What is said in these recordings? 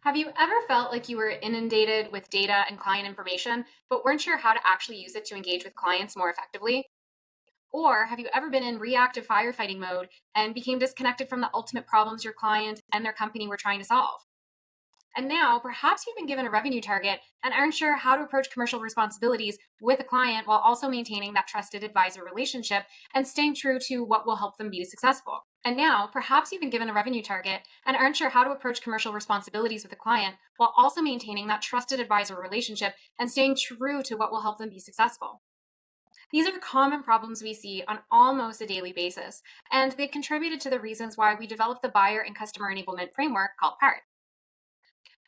Have you ever felt like you were inundated with data and client information, but weren't sure how to actually use it to engage with clients more effectively? Or have you ever been in reactive firefighting mode and became disconnected from the ultimate problems your client and their company were trying to solve? And now, perhaps you've been given a revenue target and aren't sure how to approach commercial responsibilities with a client while also maintaining that trusted advisor relationship and staying true to what will help them be successful. And now, perhaps you've been given a revenue target and aren't sure how to approach commercial responsibilities with a client while also maintaining that trusted advisor relationship and staying true to what will help them be successful. These are common problems we see on almost a daily basis, and they've contributed to the reasons why we developed the buyer and customer enablement framework called PART.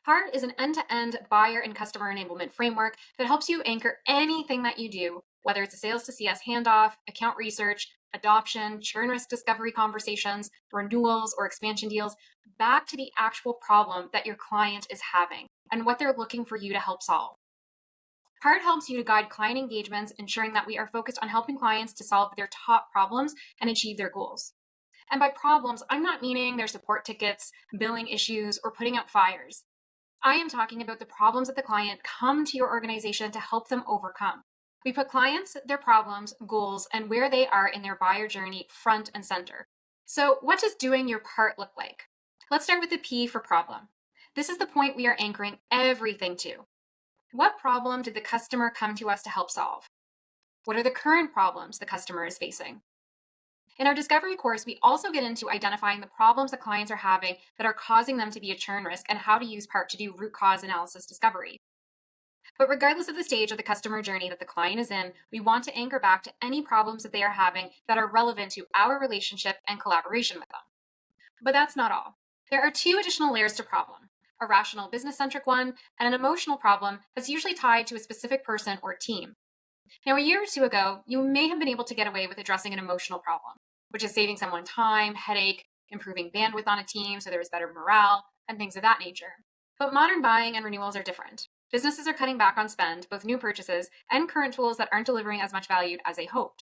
PART is an end-to-end buyer and customer enablement framework that helps you anchor anything that you do, whether it's a sales to CS handoff, account research, adoption, churn risk discovery conversations, renewals, or expansion deals, back to the actual problem that your client is having and what they're looking for you to help solve. PART helps you to guide client engagements, ensuring that we are focused on helping clients to solve their top problems and achieve their goals. And by problems, I'm not meaning their support tickets, billing issues, or putting out fires. I am talking about the problems that the client come to your organization to help them overcome. We put clients, their problems, goals, and where they are in their buyer journey front and center. So, what does doing your part look like? Let's start with the P for problem. This is the point we are anchoring everything to. What problem did the customer come to us to help solve? What are the current problems the customer is facing? In our discovery course, we also get into identifying the problems that clients are having that are causing them to be a churn risk and how to use PART to do root cause analysis discovery. But regardless of the stage of the customer journey that the client is in, we want to anchor back to any problems that they are having that are relevant to our relationship and collaboration with them. But that's not all. There are two additional layers to problem: a rational business-centric one and an emotional problem that's usually tied to a specific person or team. Now, a year or two ago, you may have been able to get away with addressing an emotional problem, which is saving someone time, headache, improving bandwidth on a team so there is better morale, and things of that nature. But modern buying and renewals are different. Businesses are cutting back on spend, both new purchases and current tools that aren't delivering as much value as they hoped.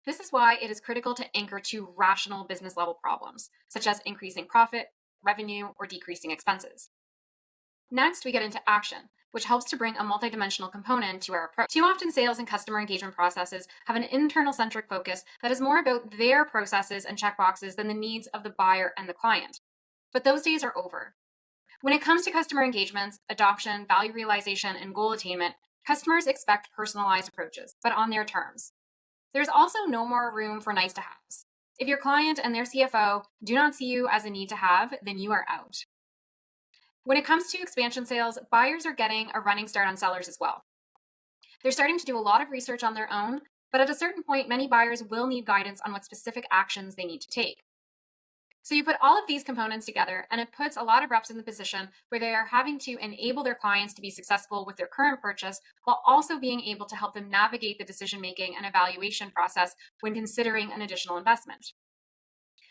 This is why it is critical to anchor to rational business level problems, such as increasing profit, revenue, or decreasing expenses. Next, we get into action, which helps to bring a multidimensional component to our approach. Too often, sales and customer engagement processes have an internal centric focus that is more about their processes and checkboxes than the needs of the buyer and the client. But those days are over. When it comes to customer engagements, adoption, value realization, and goal attainment, customers expect personalized approaches, but on their terms. There's also no more room for nice to haves. If your client and their CFO do not see you as a need to have, then you are out. When it comes to expansion sales, buyers are getting a running start on sellers as well. They're starting to do a lot of research on their own, but at a certain point, many buyers will need guidance on what specific actions they need to take. So you put all of these components together, and it puts a lot of reps in the position where they are having to enable their clients to be successful with their current purchase while also being able to help them navigate the decision-making and evaluation process when considering an additional investment.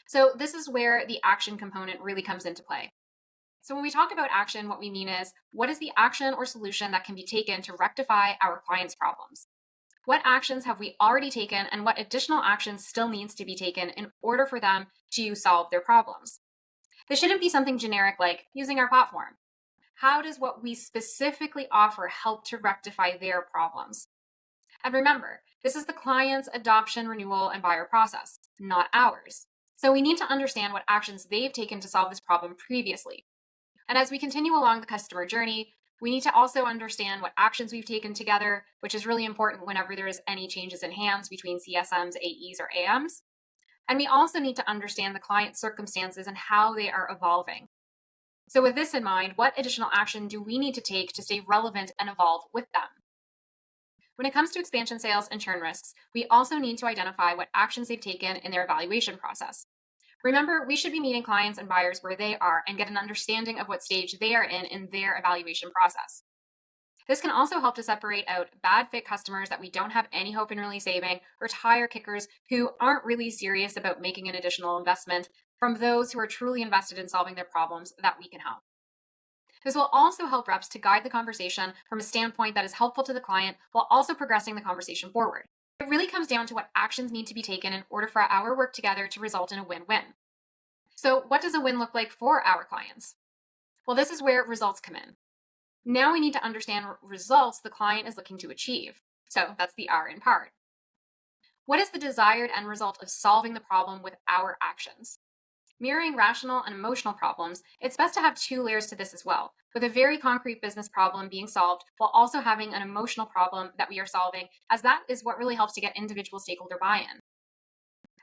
So this is where the action component really comes into play. So when we talk about action, what we mean is, what is the action or solution that can be taken to rectify our client's problems? What actions have we already taken, and what additional actions still needs to be taken in order for them to solve their problems? This shouldn't be something generic like using our platform. How does what we specifically offer help to rectify their problems? And remember, this is the client's adoption, renewal, and buyer process, not ours. So we need to understand what actions they've taken to solve this problem previously. And as we continue along the customer journey, we need to also understand what actions we've taken together, which is really important whenever there is any changes in hands between CSMs, AEs, or AMs. And we also need to understand the client's circumstances and how they are evolving. So with this in mind, what additional action do we need to take to stay relevant and evolve with them? When it comes to expansion sales and churn risks, we also need to identify what actions they've taken in their evaluation process. Remember, we should be meeting clients and buyers where they are and get an understanding of what stage they are in their evaluation process. This can also help to separate out bad fit customers that we don't have any hope in really saving, or tire kickers who aren't really serious about making an additional investment, from those who are truly invested in solving their problems that we can help. This will also help reps to guide the conversation from a standpoint that is helpful to the client while also progressing the conversation forward. It really comes down to what actions need to be taken in order for our work together to result in a win-win. So what does a win look like for our clients? Well, this is where results come in. Now we need to understand what results the client is looking to achieve. So that's the R in part. What is the desired end result of solving the problem with our actions? Mirroring rational and emotional problems, it's best to have two layers to this as well, with a very concrete business problem being solved while also having an emotional problem that we are solving, as that is what really helps to get individual stakeholder buy-in.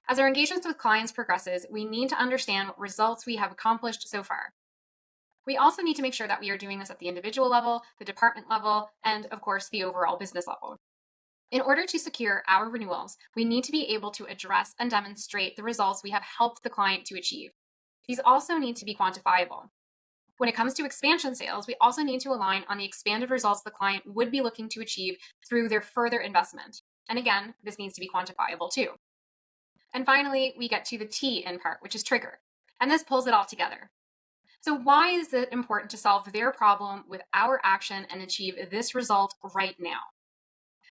As our engagements with clients progresses, we need to understand what results we have accomplished so far. We also need to make sure that we are doing this at the individual level, the department level, and of course, the overall business level. In order to secure our renewals, we need to be able to address and demonstrate the results we have helped the client to achieve. These also need to be quantifiable. When it comes to expansion sales, we also need to align on the expanded results the client would be looking to achieve through their further investment. And again, this needs to be quantifiable too. And finally, we get to the T in part, which is trigger. And this pulls it all together. So why is it important to solve their problem with our action and achieve this result right now?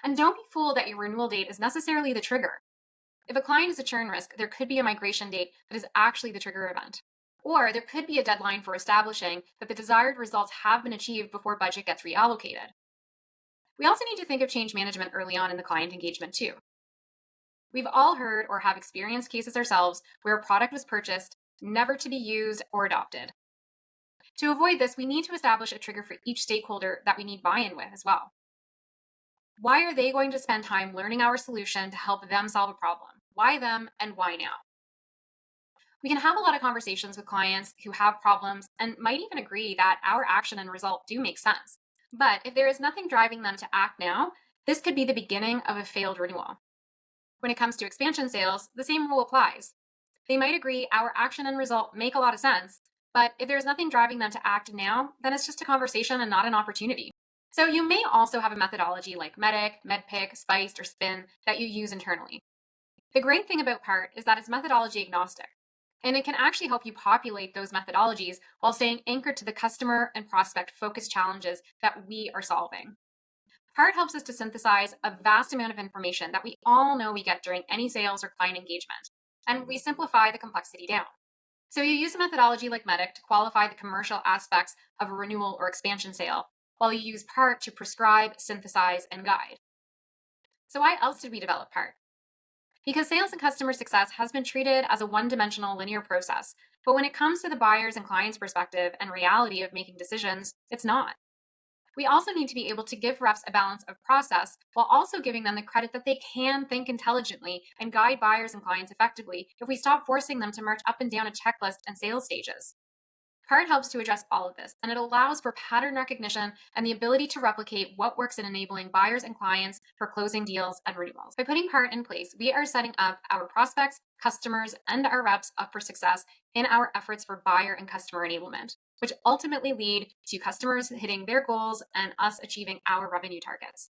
And don't be fooled that your renewal date is necessarily the trigger. If a client is a churn risk, there could be a migration date that is actually the trigger event. Or there could be a deadline for establishing that the desired results have been achieved before budget gets reallocated. We also need to think of change management early on in the client engagement too. We've all heard or have experienced cases ourselves where a product was purchased, never to be used or adopted. To avoid this, we need to establish a trigger for each stakeholder that we need buy-in with as well. Why are they going to spend time learning our solution to help them solve a problem? Why them and why now? We can have a lot of conversations with clients who have problems and might even agree that our action and result do make sense. But if there is nothing driving them to act now, this could be the beginning of a failed renewal. When it comes to expansion sales, the same rule applies. They might agree our action and result make a lot of sense, but if there's nothing driving them to act now, then it's just a conversation and not an opportunity. So you may also have a methodology like MEDDIC, MEDDPICC, SPICED, or SPIN that you use internally. The great thing about PART is that it's methodology agnostic, and it can actually help you populate those methodologies while staying anchored to the customer and prospect focused challenges that we are solving. PART helps us to synthesize a vast amount of information that we all know we get during any sales or client engagement, and we simplify the complexity down. So you use a methodology like MEDDIC to qualify the commercial aspects of a renewal or expansion sale, while you use PART to prescribe, synthesize, and guide. So why else did we develop PART? Because sales and customer success has been treated as a one-dimensional linear process, but when it comes to the buyer's and client's perspective and reality of making decisions, it's not. We also need to be able to give reps a balance of process while also giving them the credit that they can think intelligently and guide buyers and clients effectively if we stop forcing them to march up and down a checklist and sales stages. PART helps to address all of this, and it allows for pattern recognition and the ability to replicate what works in enabling buyers and clients for closing deals and renewals. By putting PART in place, we are setting up our prospects, customers, and our reps up for success in our efforts for buyer and customer enablement, which ultimately lead to customers hitting their goals and us achieving our revenue targets.